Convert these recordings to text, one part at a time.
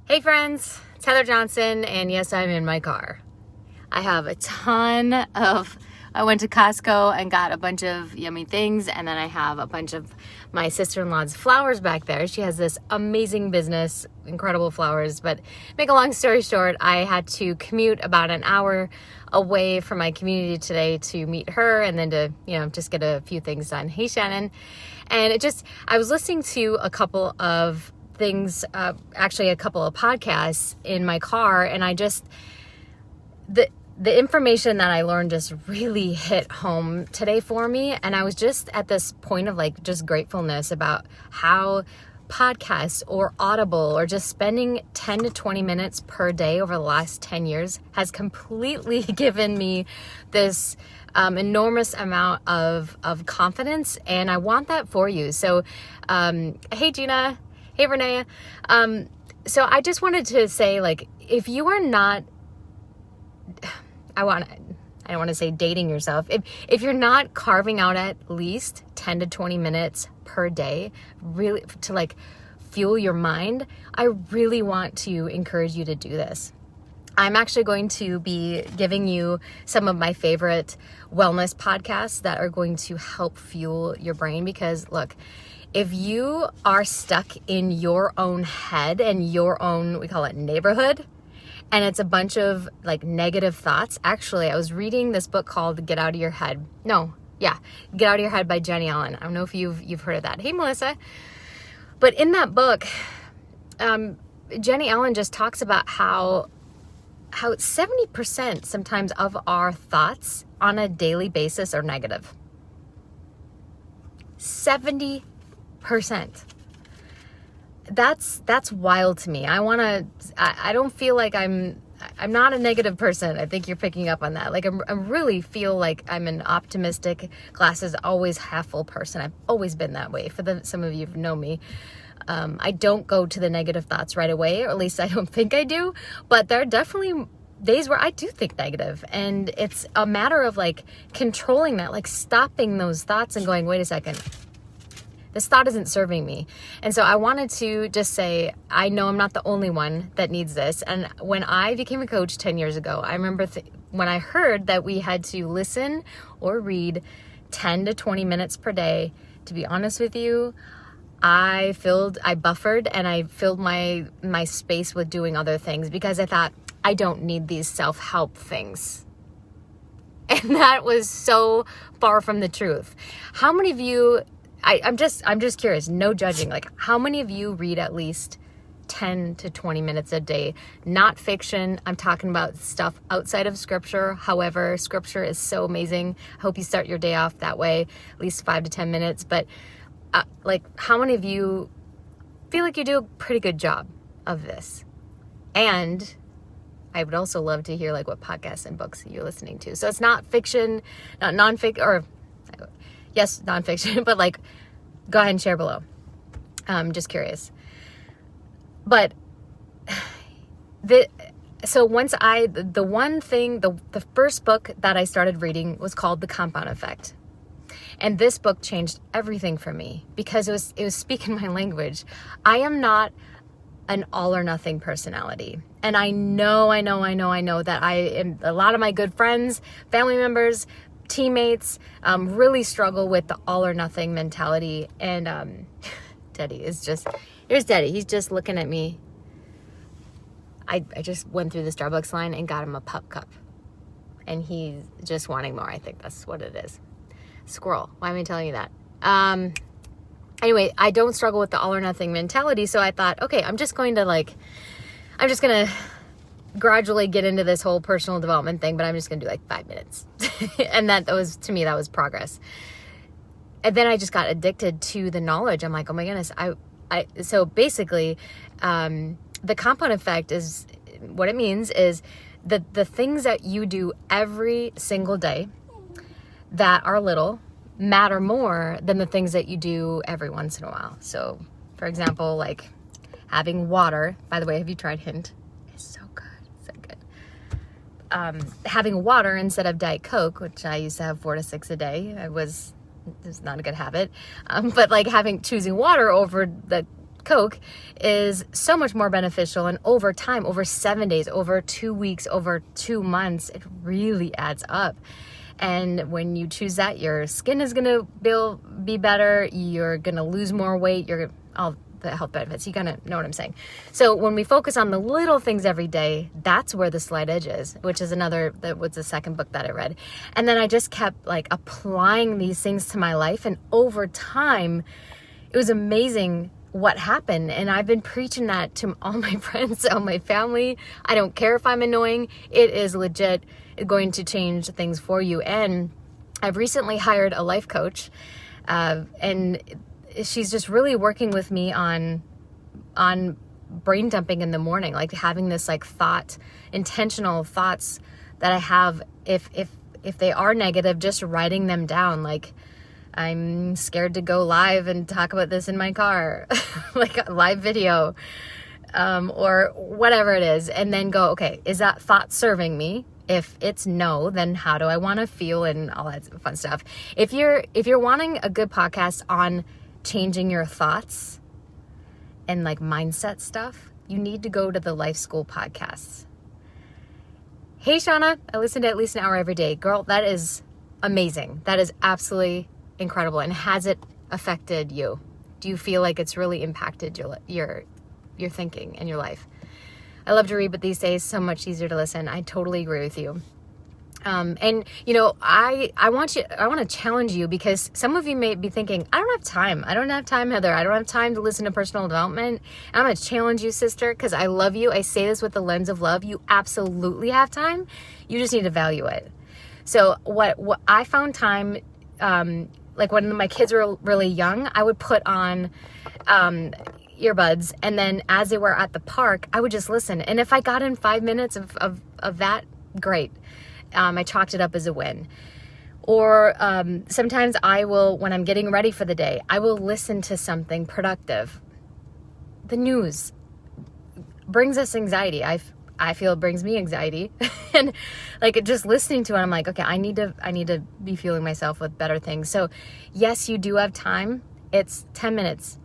Hey friends, it's Heather Johnson, and yes, I'm in my car. I have I went to Costco and got a bunch of yummy things, and then I have a bunch of my sister-in-law's flowers back there. She has this amazing business, incredible flowers, but make a long story short, I had to commute about an hour away from my community today to meet her and then to, just get a few things done. Hey Shannon. And I was listening to a couple of things, actually a couple of podcasts in my car, and the information that I learned just really hit home today for me. And I was just at this point of just gratefulness about how podcasts or Audible or just spending 10 to 20 minutes per day over the last 10 years has completely given me this enormous amount of confidence, and I want that for you. So hey Gina. Hey, Renee. So I just wanted to say, if you are not, I don't want to say dating yourself. If you're not carving out at least 10 to 20 minutes per day, really to fuel your mind, I really want to encourage you to do this. I'm actually going to be giving you some of my favorite wellness podcasts that are going to help fuel your brain, because look, if you are stuck in your own head and your own, we call it neighborhood, and it's a bunch of negative thoughts. Actually, I was reading this book called Get Out of Your Head. Get Out of Your Head by Jenny Allen. I don't know if you've heard of that. Hey, Melissa. But in that book, Jenny Allen just talks about how 70% sometimes of our thoughts on a daily basis are negative. 70%. That's wild to me. I don't feel like I'm not a negative person. I think you're picking up on that. I really feel like I'm an optimistic, glasses always half full person. I've always been that way. Some of you who know me, I don't go to the negative thoughts right away, or at least I don't think I do, but there are definitely days where I do think negative, and it's a matter of controlling that, stopping those thoughts and going, wait a second, this thought isn't serving me. And so I wanted to just say, I know I'm not the only one that needs this. And when I became a coach 10 years ago, I remember when I heard that we had to listen or read 10 to 20 minutes per day, to be honest with you, I buffered and I filled my space with doing other things, because I thought, I don't need these self-help things. And that was so far from the truth. How many of you, I'm just curious, no judging, how many of you read at least 10 to 20 minutes a day? Not fiction. I'm talking about stuff outside of scripture. However, scripture is so amazing. I hope you start your day off that way, at least 5 to 10 minutes. But how many of you feel like you do a pretty good job of this? And I would also love to hear what podcasts and books you're listening to. So it's not fiction, not nonfiction, or yes, nonfiction, but go ahead and share below. Just curious. But the first book that I started reading was called The Compound Effect. And this book changed everything for me, because it was speaking my language. I am not an all or nothing personality. And I know that a lot of my good friends, family members, teammates really struggle with the all or nothing mentality. And here's Daddy. He's just looking at me. I just went through the Starbucks line and got him a pup cup, and he's just wanting more. I think that's what it is. Squirrel. Why am I telling you that? Anyway, I don't struggle with the all or nothing mentality. So I thought, okay, I'm just going to gradually get into this whole personal development thing, but I'm just going to do 5 minutes. And that was progress. And then I just got addicted to the knowledge. I'm like, oh my goodness. So basically, the compound effect is, what it means is the things that you do every single day that are little matter more than the things that you do every once in a while. So for example, having water. By the way, have you tried Hint? It's so good. So good. Having water instead of Diet Coke, which I used to have 4 to 6 a day. It's not a good habit. But choosing water over the Coke is so much more beneficial. And over time, over 7 days, over 2 weeks, over 2 months, it really adds up. And when you choose that, your skin is going to be better. You're going to lose more weight. All the health benefits. You kind of know what I'm saying. So when we focus on the little things every day, that's where the slight edge is, which is that was the second book that I read. And then I just kept like applying these things to my life. And over time, it was amazing what happened. And I've been preaching that to all my friends, all my family. I don't care if I'm annoying. It is legit going to change things for you. And I've recently hired a life coach, and she's just really working with me on brain dumping in the morning, like having this like intentional thoughts that I have. If they are negative, just writing them down. Like, I'm scared to go live and talk about this in my car, like a live video, or whatever it is. And then go, okay, is that thought serving me? If it's no, then how do I want to feel, and all that fun stuff. If you're wanting a good podcast on changing your thoughts and like mindset stuff, you need to go to the Life School podcasts. Hey, Shauna, I listen to at least an hour every day. Girl, that is amazing. That is absolutely incredible. And has it affected you? Do you feel like it's really impacted your thinking and your life? I love to read, but these days so much easier to listen. I totally agree with you. And you know, I want to challenge you, because some of you may be thinking, I don't have time, Heather. I don't have time to listen to personal development. And I'm going to challenge you, sister, because I love you. I say this with the lens of love. You absolutely have time. You just need to value it. So what I found time, like when my kids were really young, I would put on, earbuds, and then as they were at the park, I would just listen. And if I got in 5 minutes of that, great. I chalked it up as a win. Or sometimes I will, when I'm getting ready for the day, I will listen to something productive. The news brings us anxiety. I feel it brings me anxiety. And like just listening to it, I'm like, okay, I need to be fueling myself with better things. So yes, you do have time. It's 10 minutes.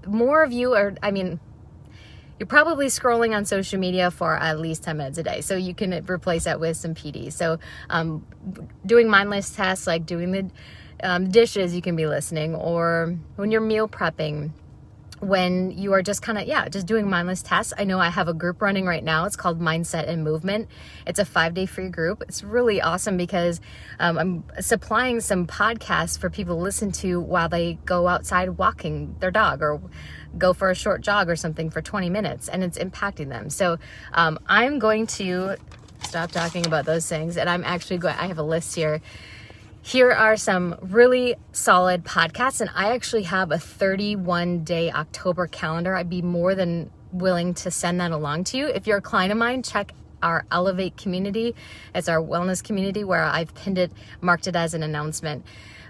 More of you are, you're probably scrolling on social media for at least 10 minutes a day. So you can replace that with some PD. So doing mindless tasks, like doing the dishes, you can be listening. Or when you're meal prepping, when you are just just doing mindless tasks. I know I have a group running right now. It's called Mindset and Movement. It's a 5-day free group. It's really awesome because I'm supplying some podcasts for people to listen to while they go outside walking their dog or go for a short jog or something for 20 minutes, and it's impacting them. So I'm going to stop talking about those things, and I'm actually I have a list here. Here are some really solid podcasts, and I actually have a 31-day October calendar. I'd be more than willing to send that along to you. If you're a client of mine, check our Elevate community. It's our wellness community where I've marked it as an announcement.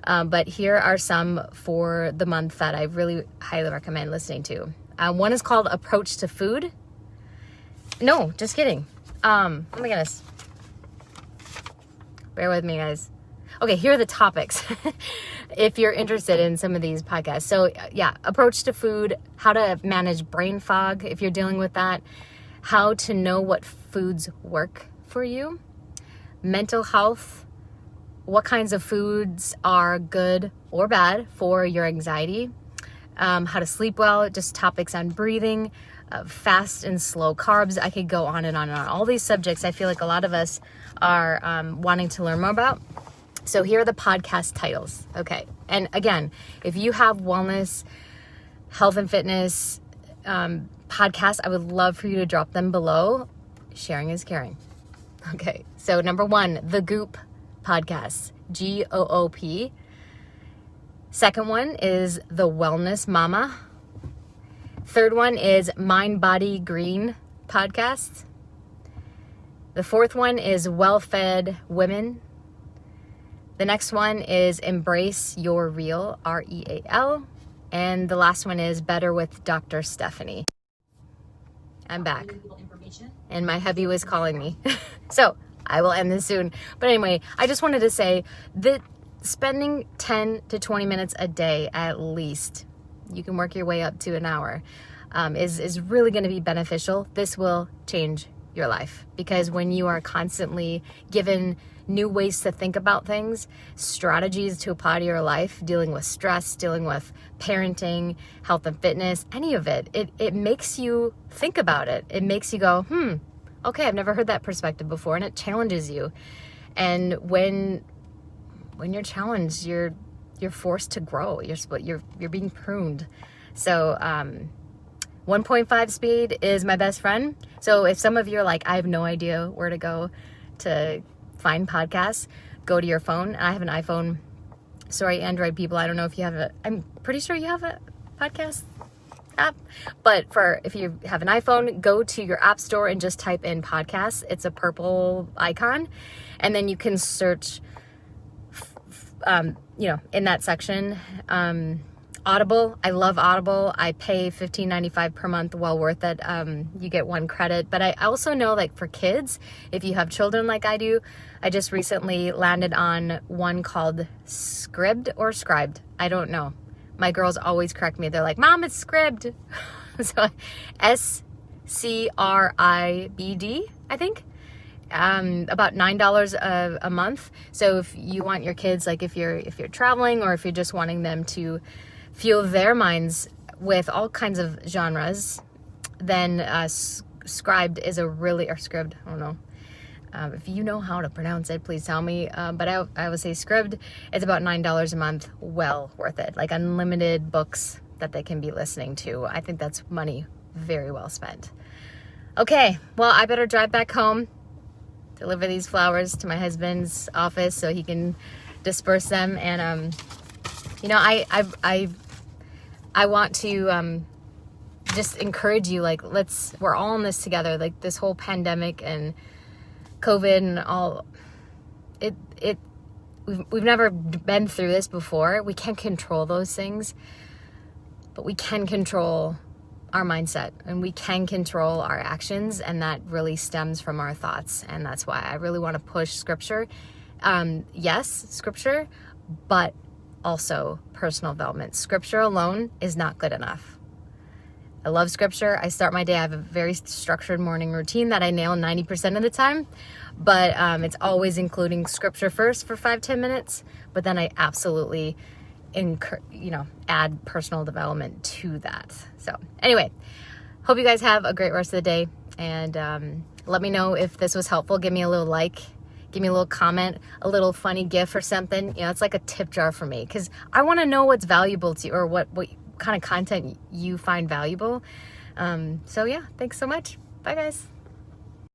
But here are some for the month that I really highly recommend listening to. One is called Approach to Food. No, just kidding. Oh my goodness. Bear with me, guys. Okay, here are the topics if you're interested in some of these podcasts. So yeah, Approach to Food, how to manage brain fog if you're dealing with that, how to know what foods work for you, mental health, what kinds of foods are good or bad for your anxiety, how to sleep well, just topics on breathing, fast and slow carbs. I could go on and on and on. All these subjects I feel like a lot of us are wanting to learn more about. So here are the podcast titles. Okay. And again, if you have wellness, health and fitness podcasts, I would love for you to drop them below. Sharing is caring. Okay. So number 1, The Goop podcast, GOOP. Second one is The Wellness Mama. Third one is Mind Body Green podcast. The fourth one is Well Fed Women. The next one is Embrace Your Real, REAL. And the last one is Better with Dr. Stephanie. I'm back. And my hubby was calling me. So I will end this soon. But anyway, I just wanted to say that spending 10 to 20 minutes a day at least you can work your way up to an hour, is really going to be beneficial. This will change your life, because when you are constantly given new ways to think about things, strategies to apply to your life, dealing with stress, dealing with parenting, health and fitness, any of it, it makes you think about it. It makes you go, okay, I've never heard that perspective before, and it challenges you. And when you're challenged, you're forced to grow. You're being pruned. So 1.5 speed is my best friend. So if some of you are like, I have no idea where to go to find podcasts, go to your phone. I have an iPhone. Sorry, Android people, I don't know if you have I'm pretty sure you have a podcast app. But if you have an iPhone, go to your app store and just type in podcasts. It's a purple icon. And then you can search, in that section, Audible. I love Audible. I pay $15.95 per month. Well worth it. You get 1 credit. But I also know, like, for kids, if you have children like I do, I just recently landed on one called Scribd or Scribed. I don't know. My girls always correct me. They're like, Mom, it's Scribd. So SCRIBD, I think. About $9 a month. So if you want your kids, like if you're traveling, or if you're just wanting them to fuel their minds with all kinds of genres, then Scribed is or Scribd, I don't know. If you know how to pronounce it, please tell me. But I would say Scribd, it's about $9 a month. Well worth it. Like unlimited books that they can be listening to. I think that's money very well spent. Okay, well, I better drive back home, deliver these flowers to my husband's office so he can disperse them. And I want to just encourage you, like, we're all in this together. Like, this whole pandemic and COVID and all, we've never been through this before. We can't control those things, but we can control our mindset, and we can control our actions, and that really stems from our thoughts. And that's why I really want to push scripture. Yes, scripture, but also personal development. Scripture alone is not good enough. I love scripture. I start my day. I have a very structured morning routine that I nail 90% of the time, but it's always including scripture first for 5-10 minutes. But then I absolutely add personal development to that. So anyway, hope you guys have a great rest of the day, and let me know if this was helpful. Give me a little like, give me a little comment, a little funny gif or something. It's like a tip jar for me, because I want to know what's valuable to you, or what kind of content you find valuable. So yeah, thanks so much. Bye guys.